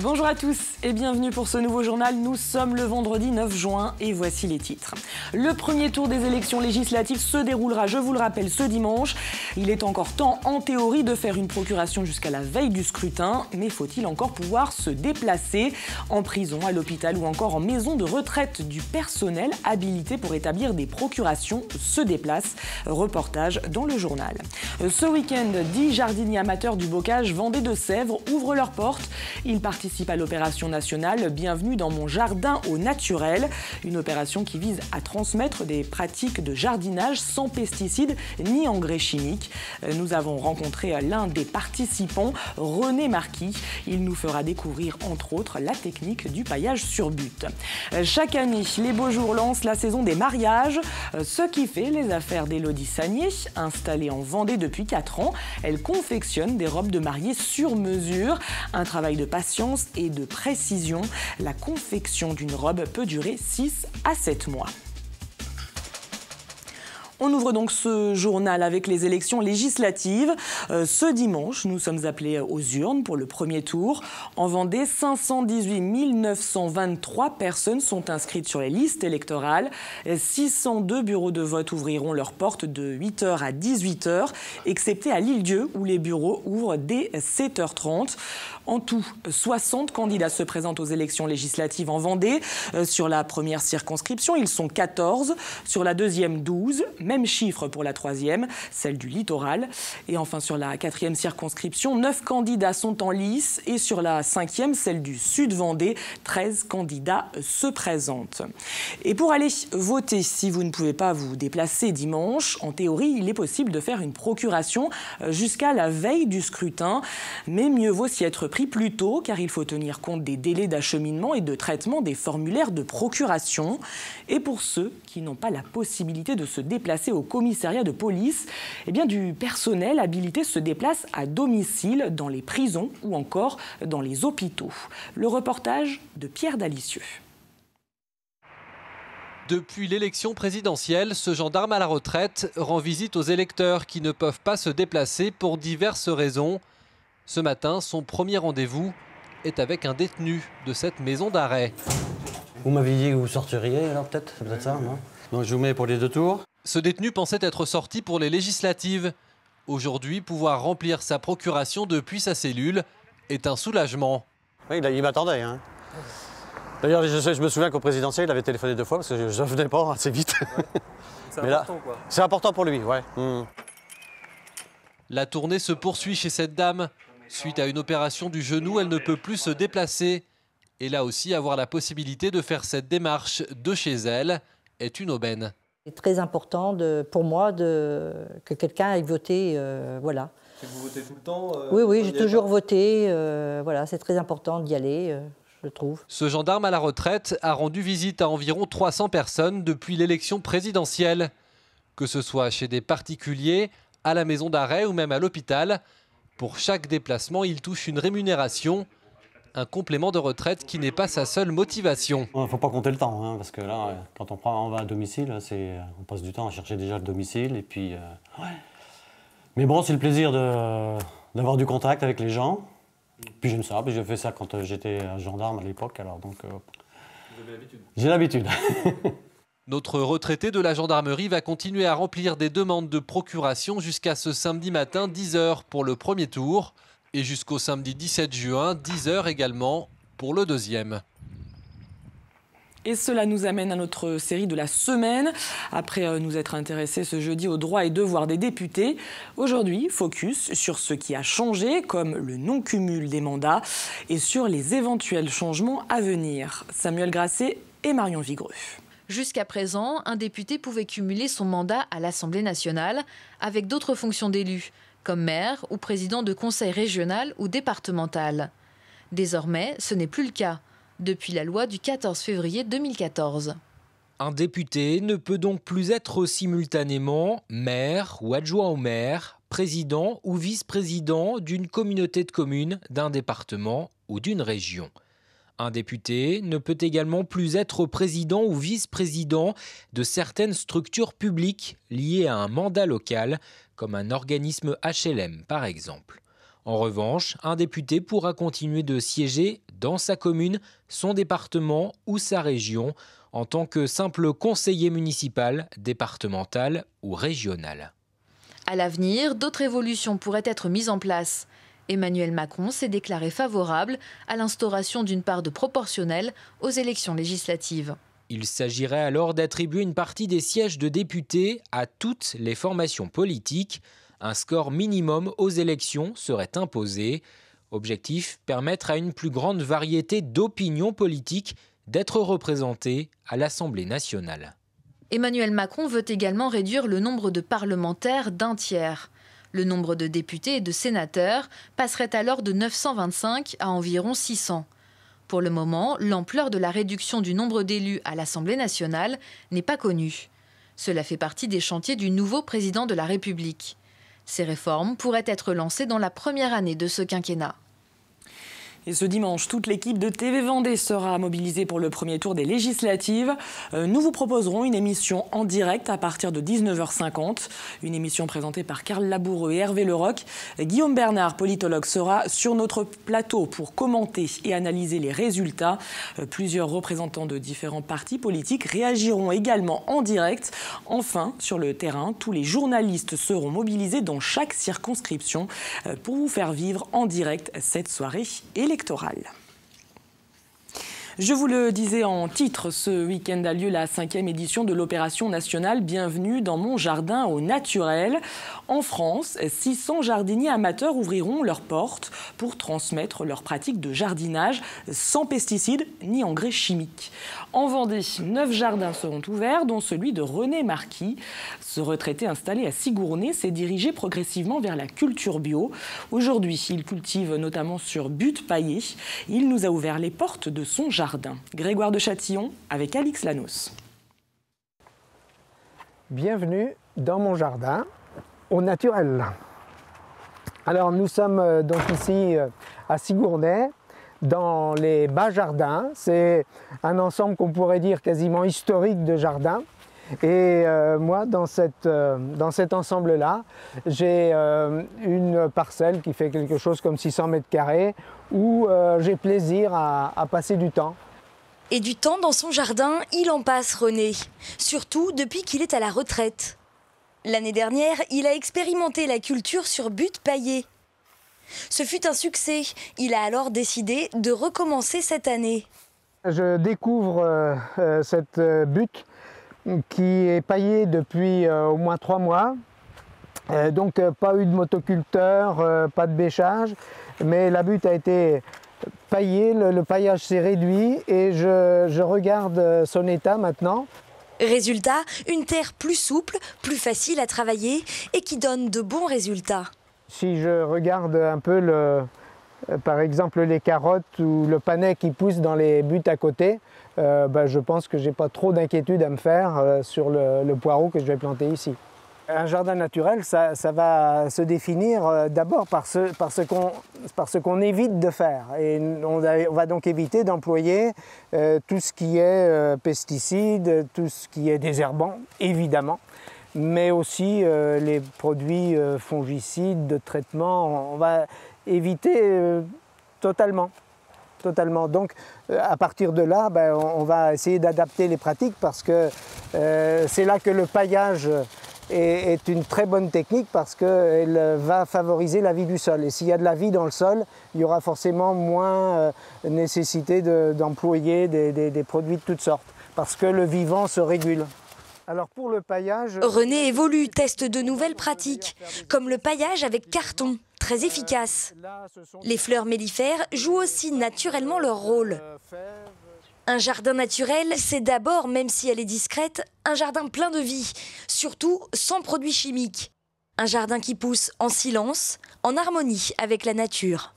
Bonjour à tous et bienvenue pour ce nouveau journal. Nous sommes le vendredi 9 juin et voici les titres. Le premier tour des élections législatives se déroulera, je vous le rappelle, ce dimanche. Il est encore temps, en théorie, de faire une procuration jusqu'à la veille du scrutin. Mais faut-il encore pouvoir se déplacer en prison, à l'hôpital ou encore en maison de retraite? Du personnel habilité pour établir des procurations se déplace. Reportage dans le journal. Ce week-end, 10 jardiniers amateurs du bocage Vendée de Sèvres ouvrent leurs portes. Ils participent à l'opération nationale Bienvenue dans mon jardin au naturel. Une opération qui vise à transmettre des pratiques de jardinage sans pesticides ni engrais chimiques. Nous avons rencontré l'un des participants, René Marquis. Il nous fera découvrir entre autres la technique du paillage sur but. Chaque année, les beaux jours lancent la saison des mariages. Ce qui fait les affaires d'Élodie Sagnier, installée en Vendée depuis 4 ans. Elle confectionne des robes de mariée sur mesure. Un travail de patience et de précision. La confection d'une robe peut durer 6 à 7 mois. On ouvre donc ce journal avec les élections législatives. Ce dimanche, nous sommes appelés aux urnes pour le premier tour. En Vendée, 518 923 personnes sont inscrites sur les listes électorales. 602 bureaux de vote ouvriront leurs portes de 8h à 18h, excepté à l'Île-Dieu où les bureaux ouvrent dès 7h30. En tout, 60 candidats se présentent aux élections législatives en Vendée. Sur la première circonscription, ils sont 14. Sur la deuxième, 12. Même chiffre pour la troisième, celle du littoral. Et enfin, sur la quatrième circonscription, 9 candidats sont en lice. Et sur la cinquième, celle du Sud-Vendée, 13 candidats se présentent. Et pour aller voter, si vous ne pouvez pas vous déplacer dimanche, en théorie, il est possible de faire une procuration jusqu'à la veille du scrutin. Mais mieux vaut s'y être pris plus tôt, car il faut tenir compte des délais d'acheminement et de traitement des formulaires de procuration. Et pour ceux qui n'ont pas la possibilité de se déplacer au commissariat de police, eh bien, du personnel habilité se déplace à domicile dans les prisons ou encore dans les hôpitaux. Le reportage de Pierre Dalicieux. Depuis l'élection présidentielle, ce gendarme à la retraite rend visite aux électeurs qui ne peuvent pas se déplacer pour diverses raisons. Ce matin, son premier rendez-vous est avec un détenu de cette maison d'arrêt. Vous m'aviez dit que vous sortiriez alors peut-être, c'est peut-être ça, non? Donc je vous mets pour les 2 tours. Ce détenu pensait être sorti pour les législatives. Aujourd'hui, pouvoir remplir sa procuration depuis sa cellule est un soulagement. Oui, il m'attendait. Hein. D'ailleurs, je me souviens qu'au présidentiel, il avait téléphoné 2 fois parce que je ne venais pas assez vite. Ouais. C'est important, quoi. C'est important pour lui, ouais. La tournée se poursuit chez cette dame. Suite à une opération du genou, elle ne peut plus se déplacer. Et là aussi, avoir la possibilité de faire cette démarche de chez elle est une aubaine. C'est très important pour moi que quelqu'un aille voter, voilà. Vous votez tout le temps Oui, j'ai toujours voté, voilà, c'est très important d'y aller, je trouve. Ce gendarme à la retraite a rendu visite à environ 300 personnes depuis l'élection présidentielle. Que ce soit chez des particuliers, à la maison d'arrêt ou même à l'hôpital, pour chaque déplacement, il touche une rémunération. Un complément de retraite qui n'est pas sa seule motivation. Il ne faut pas compter le temps, hein, parce que là, quand on va à domicile, on passe du temps à chercher déjà le domicile. Et puis, ouais. Mais bon, c'est le plaisir d'avoir du contact avec les gens. Puis j'aime ça, puis j'ai fait ça quand j'étais gendarme à l'époque. Alors donc, vous avez l'habitude. J'ai l'habitude. Notre retraité de la gendarmerie va continuer à remplir des demandes de procuration jusqu'à ce samedi matin, 10h pour le premier tour. Et jusqu'au samedi 17 juin, 10h également pour le deuxième. Et cela nous amène à notre série de la semaine. Après nous être intéressés ce jeudi aux droits et devoirs des députés, aujourd'hui, focus sur ce qui a changé, comme le non-cumul des mandats, et sur les éventuels changements à venir. Samuel Grasset et Marion Vigreux. Jusqu'à présent, un député pouvait cumuler son mandat à l'Assemblée nationale avec d'autres fonctions d'élu, comme maire ou président de conseil régional ou départemental. Désormais, ce n'est plus le cas, depuis la loi du 14 février 2014. Un député ne peut donc plus être simultanément maire ou adjoint au maire, président ou vice-président d'une communauté de communes, d'un département ou d'une région. Un député ne peut également plus être président ou vice-président de certaines structures publiques liées à un mandat local, comme un organisme HLM par exemple. En revanche, un député pourra continuer de siéger dans sa commune, son département ou sa région, en tant que simple conseiller municipal, départemental ou régional. À l'avenir, d'autres évolutions pourraient être mises en place. Emmanuel Macron s'est déclaré favorable à l'instauration d'une part de proportionnelle aux élections législatives. Il s'agirait alors d'attribuer une partie des sièges de députés à toutes les formations politiques. Un score minimum aux élections serait imposé. Objectif, permettre à une plus grande variété d'opinions politiques d'être représentées à l'Assemblée nationale. Emmanuel Macron veut également réduire le nombre de parlementaires d'un tiers. Le nombre de députés et de sénateurs passerait alors de 925 à environ 600. Pour le moment, l'ampleur de la réduction du nombre d'élus à l'Assemblée nationale n'est pas connue. Cela fait partie des chantiers du nouveau président de la République. Ces réformes pourraient être lancées dans la première année de ce quinquennat. Et ce dimanche, toute l'équipe de TV Vendée sera mobilisée pour le premier tour des législatives. Nous vous proposerons une émission en direct à partir de 19h50. Une émission présentée par Karl Laboureux et Hervé Leroc. Guillaume Bernard, politologue, sera sur notre plateau pour commenter et analyser les résultats. Plusieurs représentants de différents partis politiques réagiront également en direct. Enfin, sur le terrain, tous les journalistes seront mobilisés dans chaque circonscription pour vous faire vivre en direct cette soirée électorale. Je vous le disais en titre, ce week-end a lieu la 5e édition de l'opération nationale Bienvenue dans mon jardin au naturel. En France, 600 jardiniers amateurs ouvriront leurs portes pour transmettre leurs pratiques de jardinage sans pesticides ni engrais chimiques. En Vendée, 9 jardins seront ouverts, dont celui de René Marquis. Ce retraité installé à Sigournay s'est dirigé progressivement vers la culture bio. Aujourd'hui, il cultive notamment sur butte paillée. Il nous a ouvert les portes de son jardin. Grégoire de Châtillon avec Alix Lanos. Bienvenue dans mon jardin au naturel. Alors nous sommes donc ici à Sigournay dans les bas jardins. C'est un ensemble qu'on pourrait dire quasiment historique de jardins. Et moi, dans cet ensemble-là, j'ai une parcelle qui fait quelque chose comme 600 mètres carrés où j'ai plaisir à passer du temps. Et du temps dans son jardin, il en passe, René. Surtout depuis qu'il est à la retraite. L'année dernière, il a expérimenté la culture sur butte paillée. Ce fut un succès. Il a alors décidé de recommencer cette année. Je découvre cette butte qui est paillée depuis au moins 3 mois. Donc pas eu de motoculteur, pas de bêchage, mais la butte a été paillée, le paillage s'est réduit et je regarde son état maintenant. Résultat, une terre plus souple, plus facile à travailler et qui donne de bons résultats. Si je regarde un peu par exemple les carottes ou le panais qui pousse dans les buttes à côté, je pense que je n'ai pas trop d'inquiétude à me faire sur le poireau que je vais planter ici. Un jardin naturel, ça va se définir d'abord par ce qu'on évite de faire. Et on va donc éviter d'employer tout ce qui est pesticides, tout ce qui est désherbant, évidemment, mais aussi les produits fongicides, de traitement. On va éviter totalement. Donc à partir de là, on va essayer d'adapter les pratiques parce que c'est là que le paillage est une très bonne technique parce qu'elle va favoriser la vie du sol. Et s'il y a de la vie dans le sol, il y aura forcément moins nécessité d'employer des produits de toutes sortes parce que le vivant se régule. Alors pour le paillage... René évolue, teste de nouvelles pratiques, comme le paillage avec carton, très efficace. Les fleurs mellifères jouent aussi naturellement leur rôle. Un jardin naturel, c'est d'abord, même si elle est discrète, un jardin plein de vie, surtout sans produits chimiques. Un jardin qui pousse en silence, en harmonie avec la nature.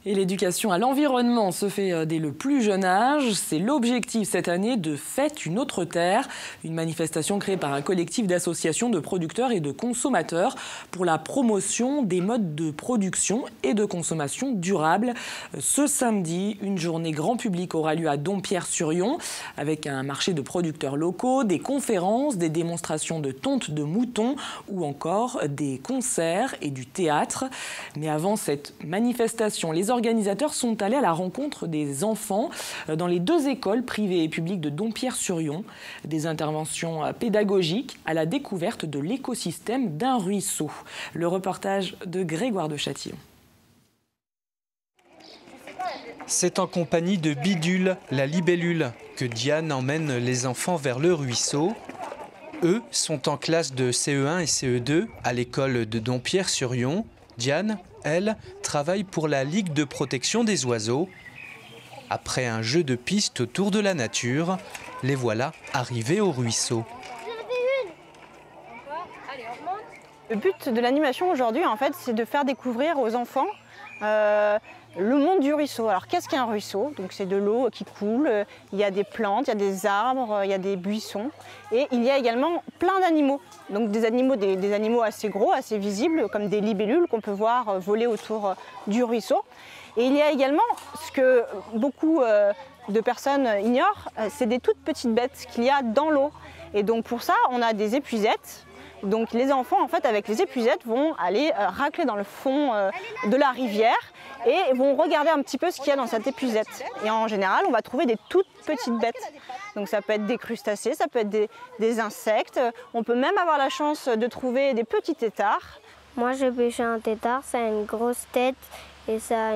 Et l'éducation à l'environnement se fait dès le plus jeune âge. C'est l'objectif cette année de Fête une autre terre, une manifestation créée par un collectif d'associations de producteurs et de consommateurs pour la promotion des modes de production et de consommation durable. Ce samedi, une journée grand public aura lieu à Dompierre-sur-Yon avec un marché de producteurs locaux, des conférences, des démonstrations de tonte de moutons ou encore des concerts et du théâtre. Mais avant cette manifestation, les organisateurs sont allés à la rencontre des enfants dans les 2 écoles privées et publiques de Dompierre-sur-Yon. Des interventions pédagogiques à la découverte de l'écosystème d'un ruisseau. Le reportage de Grégoire de Châtillon. C'est en compagnie de Bidule, la libellule, que Diane emmène les enfants vers le ruisseau. Eux sont en classe de CE1 et CE2 à l'école de Dompierre-sur-Yon. Diane, elle, travaille pour la Ligue de protection des oiseaux. Après un jeu de piste autour de la nature, les voilà arrivés au ruisseau. Le but de l'animation aujourd'hui, en fait, c'est de faire découvrir aux enfants le monde du ruisseau. Alors qu'est-ce qu'un ruisseau? Donc c'est de l'eau qui coule, il y a des plantes, il y a des arbres, il y a des buissons et il y a également plein d'animaux. Donc des animaux assez gros, assez visibles comme des libellules qu'on peut voir voler autour du ruisseau. Et il y a également ce que beaucoup de personnes ignorent, c'est des toutes petites bêtes qu'il y a dans l'eau. Et donc pour ça, on a des épuisettes. Donc les enfants, en fait, avec les épuisettes, vont aller racler dans le fond de la rivière et vont regarder un petit peu ce qu'il y a dans cette épuisette. Et en général, on va trouver des toutes petites bêtes. Donc ça peut être des crustacés, ça peut être des insectes. On peut même avoir la chance de trouver des petits têtards. Moi, j'ai pêché un tétard, ça a une grosse tête et ça a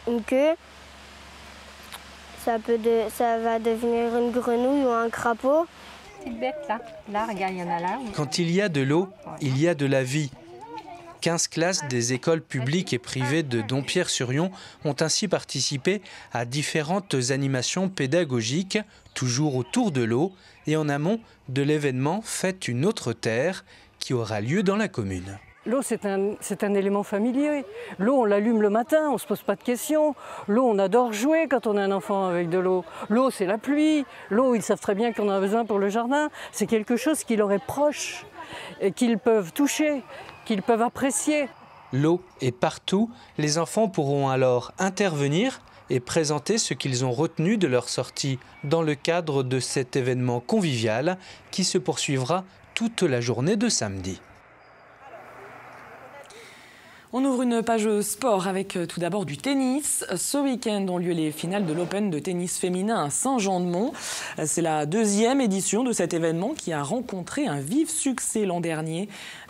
une queue. Ça va devenir une grenouille ou un crapaud. Petite bête là, regarde, il y en a là. Quand il y a de l'eau, il y a de la vie. 15 classes des écoles publiques et privées de Dompierre-sur-Yon ont ainsi participé à différentes animations pédagogiques, toujours autour de l'eau, et en amont de l'événement Faites une autre terre, qui aura lieu dans la commune. L'eau, c'est un élément familier. L'eau, on l'allume le matin, on ne se pose pas de questions. L'eau, on adore jouer quand on a un enfant avec de l'eau. L'eau, c'est la pluie. L'eau, ils savent très bien qu'on en a besoin pour le jardin. C'est quelque chose qui leur est proche, et qu'ils peuvent toucher, qu'ils peuvent apprécier. L'eau est partout. Les enfants pourront alors intervenir et présenter ce qu'ils ont retenu de leur sortie dans le cadre de cet événement convivial qui se poursuivra toute la journée de samedi. On ouvre une page sport avec tout d'abord du tennis. Ce week-end ont lieu les finales de l'Open de tennis féminin à Saint-Jean-de-Mont. C'est la 2e édition de cet événement qui a rencontré un vif succès l'an dernier.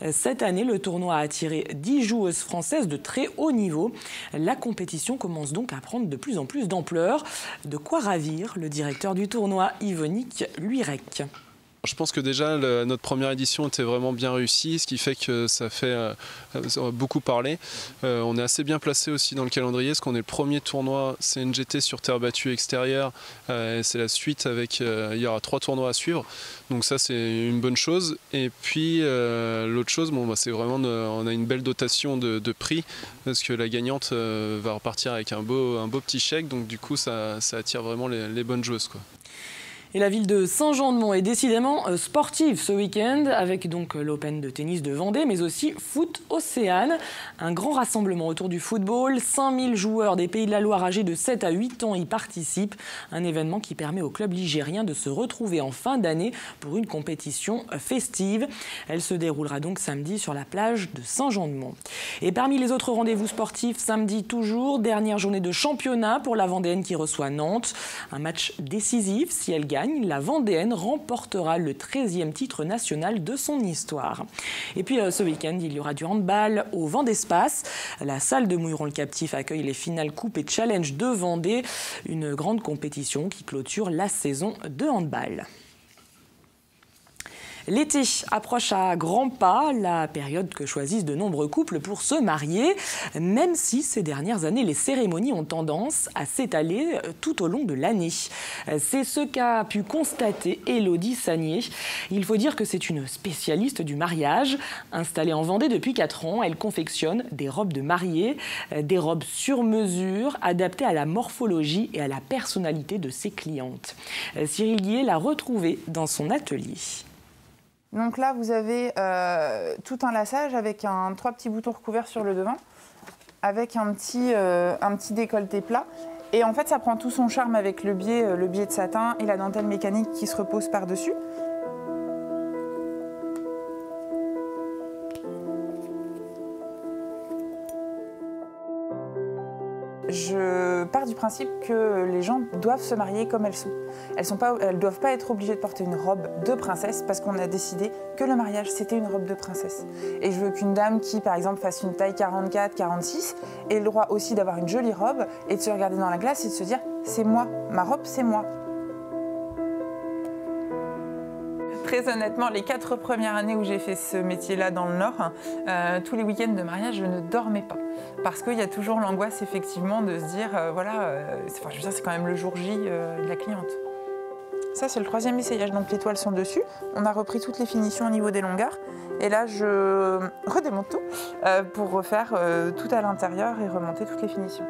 Cette année, le tournoi a attiré 10 joueuses françaises de très haut niveau. La compétition commence donc à prendre de plus en plus d'ampleur. De quoi ravir le directeur du tournoi, Yvonique Luirec. Je pense que déjà notre première édition était vraiment bien réussie, ce qui fait que ça fait beaucoup parler. On est assez bien placé aussi dans le calendrier, parce qu'on est le premier tournoi CNGT sur terre battue extérieure. C'est la suite avec, il y aura 3 tournois à suivre, donc ça c'est une bonne chose. Et puis l'autre chose, c'est vraiment, on a une belle dotation de prix, parce que la gagnante va repartir avec un beau petit chèque, donc du coup ça attire vraiment les bonnes joueuses, quoi. Et la ville de Saint-Jean-de-Mont est décidément sportive ce week-end, avec donc l'Open de tennis de Vendée, mais aussi Foot Océane. Un grand rassemblement autour du football. 5000 joueurs des Pays de la Loire âgés de 7 à 8 ans y participent. Un événement qui permet au club ligérien de se retrouver en fin d'année pour une compétition festive. Elle se déroulera donc samedi sur la plage de Saint-Jean-de-Mont. Et parmi les autres rendez-vous sportifs, samedi toujours, dernière journée de championnat pour la Vendéenne qui reçoit Nantes. Un match décisif si elle gagne. La Vendéenne remportera le 13e titre national de son histoire. Et puis ce week-end, il y aura du handball au Vent d'Espace. La salle de Mouilleron-le-Captif accueille les finales Coupe et Challenge de Vendée, une grande compétition qui clôture la saison de handball. L'été approche à grands pas, la période que choisissent de nombreux couples pour se marier, même si ces dernières années, les cérémonies ont tendance à s'étaler tout au long de l'année. C'est ce qu'a pu constater Élodie Sagnier. Il faut dire que c'est une spécialiste du mariage. Installée en Vendée depuis 4 ans, elle confectionne des robes de mariée, des robes sur mesure, adaptées à la morphologie et à la personnalité de ses clientes. Cyril Guillet l'a retrouvée dans son atelier. Donc là, vous avez tout un lassage avec 3 petits boutons recouverts sur le devant, avec un petit décolleté plat. Et en fait, ça prend tout son charme avec le biais de satin et la dentelle mécanique qui se repose par-dessus. je pars du principe que les gens doivent se marier comme elles sont. Elles ne doivent pas être obligées de porter une robe de princesse parce qu'on a décidé que le mariage, c'était une robe de princesse. Et je veux qu'une dame qui, par exemple, fasse une taille 44, 46, ait le droit aussi d'avoir une jolie robe et de se regarder dans la glace et de se dire « c'est moi, ma robe, c'est moi ». Très honnêtement, les 4 premières années où j'ai fait ce métier-là dans le Nord, tous les week-ends de mariage, je ne dormais pas. Parce qu'il y a toujours l'angoisse, effectivement, de se dire, je veux dire, c'est quand même le jour J de la cliente. Ça, c'est le 3e essayage, donc les toiles sont dessus. On a repris toutes les finitions au niveau des longueurs. Et là, je redémonte tout pour refaire tout à l'intérieur et remonter toutes les finitions.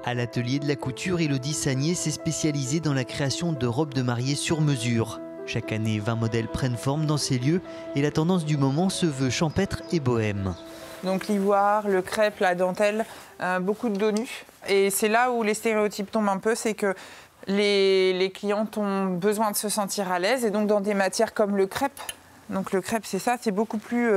À l'atelier de la couture, Élodie Sagnier s'est spécialisée dans la création de robes de mariée sur mesure. Chaque année, 20 modèles prennent forme dans ces lieux et la tendance du moment se veut champêtre et bohème. Donc l'ivoire, le crêpe, la dentelle, beaucoup de dos nus. Et c'est là où les stéréotypes tombent un peu, c'est que les clientes ont besoin de se sentir à l'aise. Et donc dans des matières comme le crêpe, donc le crêpe c'est ça, c'est beaucoup plus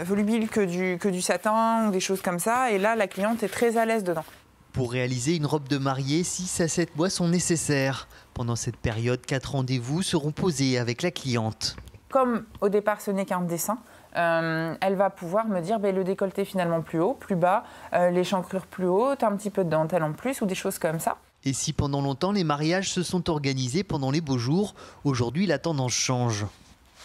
volubile que du satin ou des choses comme ça. Et là, la cliente est très à l'aise dedans. Pour réaliser une robe de mariée, 6 à 7 mois sont nécessaires. Pendant cette période, 4 rendez-vous seront posés avec la cliente. Comme au départ ce n'est qu'un dessin, elle va pouvoir me dire le décolleté finalement plus haut, plus bas, l'échancrure plus haute, un petit peu de dentelle en plus ou des choses comme ça. Et si pendant longtemps les mariages se sont organisés pendant les beaux jours, aujourd'hui la tendance change.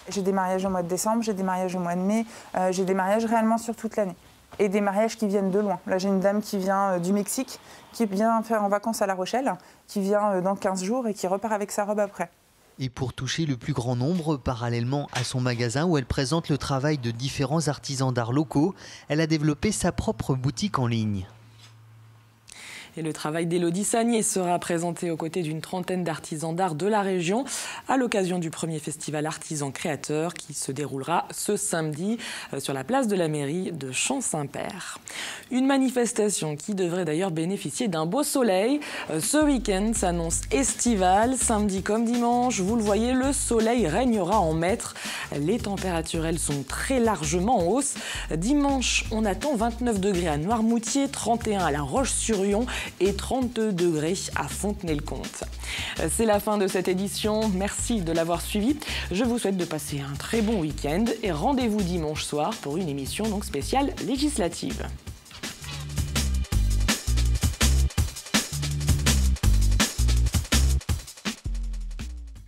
J'ai des mariages au mois de décembre, j'ai des mariages au mois de mai, j'ai des mariages réellement sur toute l'année. Et des mariages qui viennent de loin. Là, j'ai une dame qui vient du Mexique, qui vient faire en vacances à La Rochelle, qui vient dans 15 jours et qui repart avec sa robe après. Et pour toucher le plus grand nombre, parallèlement à son magasin où elle présente le travail de différents artisans d'art locaux, elle a développé sa propre boutique en ligne. Et le travail d'Élodie Sagnier sera présenté aux côtés d'une trentaine d'artisans d'art de la région à l'occasion du premier festival Artisans Créateurs qui se déroulera ce samedi sur la place de la mairie de Champ-Saint-Père. Une manifestation qui devrait d'ailleurs bénéficier d'un beau soleil. Ce week-end s'annonce estival, samedi comme dimanche. Vous le voyez, le soleil régnera en maître. Les températures, elles, sont très largement en hausse. Dimanche, on attend 29 degrés à Noirmoutier, 31 à La Roche-sur-Yon et 32 degrés à Fontenay-le-Comte. C'est la fin de cette édition. Merci de l'avoir suivi. Je vous souhaite de passer un très bon week-end et rendez-vous dimanche soir pour une émission donc spéciale législative.